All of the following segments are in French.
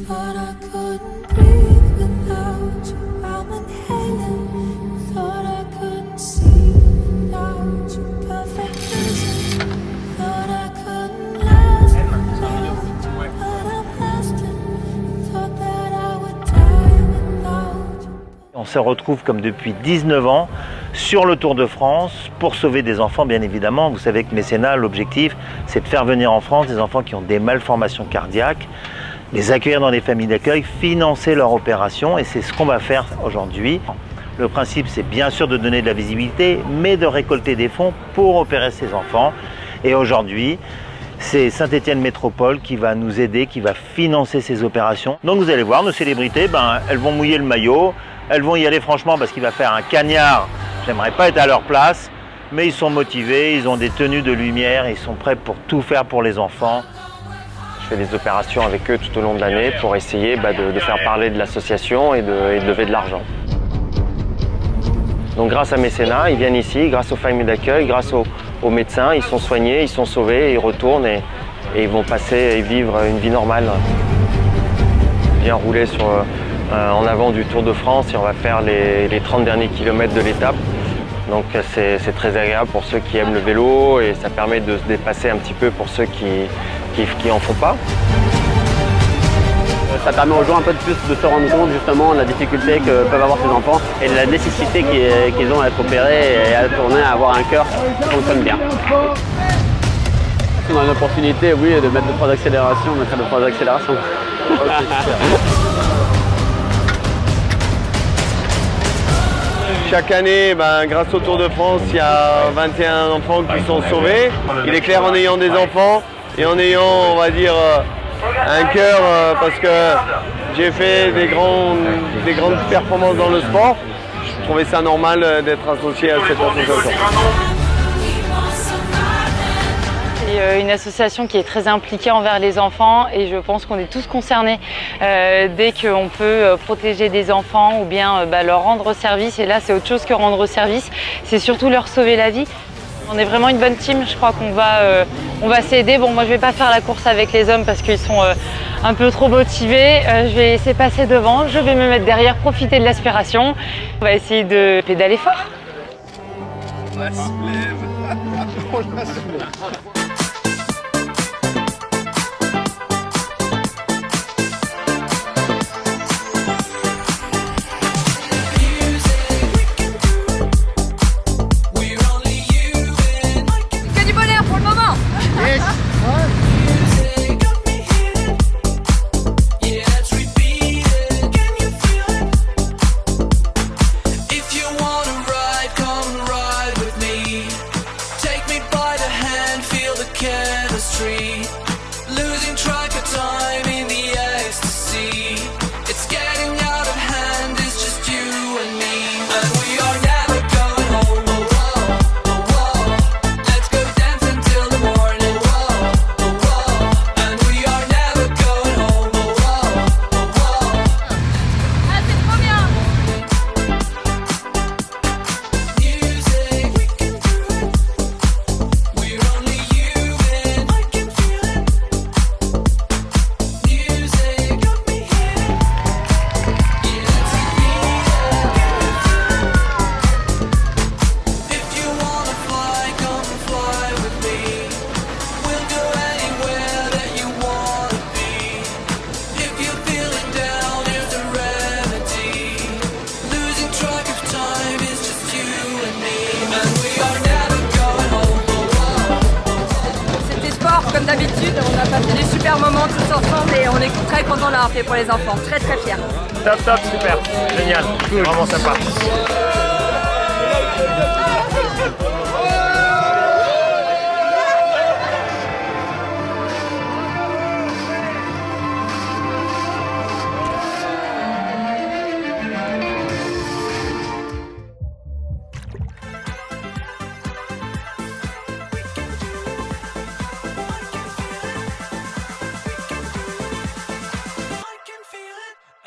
On se retrouve comme depuis 19 ans sur le Tour de France pour sauver des enfants, bien évidemment. Vous savez que Mécénat, l'objectif, c'est de faire venir en France des enfants qui ont des malformations cardiaques, les accueillir dans des familles d'accueil, financer leur opération, et c'est ce qu'on va faire aujourd'hui. Le principe, c'est bien sûr de donner de la visibilité, mais de récolter des fonds pour opérer ces enfants. Et aujourd'hui, c'est Saint-Étienne Métropole qui va nous aider, qui va financer ces opérations. Donc vous allez voir, nos célébrités, elles vont mouiller le maillot, elles vont y aller franchement parce qu'il va faire un cagnard. J'aimerais pas être à leur place, mais ils sont motivés, ils ont des tenues de lumière, ils sont prêts pour tout faire pour les enfants. Je fais des opérations avec eux tout au long de l'année pour essayer de faire parler de l'association et de lever de l'argent. Donc grâce à Mécénat, ils viennent ici, grâce aux familles d'accueil, grâce aux médecins, ils sont soignés, ils sont sauvés, ils retournent et ils vont passer et vivre une vie normale. On vient rouler en avant du Tour de France et on va faire les 30 derniers kilomètres de l'étape. Donc c'est très agréable pour ceux qui aiment le vélo et ça permet de se dépasser un petit peu pour ceux qui en font pas. Ça permet aux gens un peu de plus de se rendre compte justement de la difficulté que peuvent avoir ces enfants et de la nécessité qu'ils ont à être opérés et à tourner, à avoir un cœur qui fonctionne bien. Si on a une opportunité, oui, de mettre 2-3 accélérations, on mettra 2-3 accélérations. Chaque année, grâce au Tour de France, il y a 21 enfants qui sont sauvés. Il est clair, en ayant des enfants et en ayant, on va dire, un cœur, parce que j'ai fait des grandes performances dans le sport, je trouvais ça normal d'être associé à cette association. C'est une association qui est très impliquée envers les enfants et je pense qu'on est tous concernés dès qu'on peut protéger des enfants ou bien leur rendre service. Et là, c'est autre chose que rendre service, c'est surtout leur sauver la vie. On est vraiment une bonne team, je crois qu'on va s'aider. Bon, moi je vais pas faire la course avec les hommes parce qu'ils sont un peu trop motivés. Je vais laisser passer devant, je vais me mettre derrière, profiter de l'aspiration. On va essayer de pédaler fort. On la soulève. On la soulève. Comme d'habitude, on a passé des super moments tous ensemble et on est très contents d'avoir fait pour les enfants, très fiers. Top, super, génial, cool. Vraiment sympa.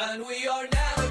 And we are now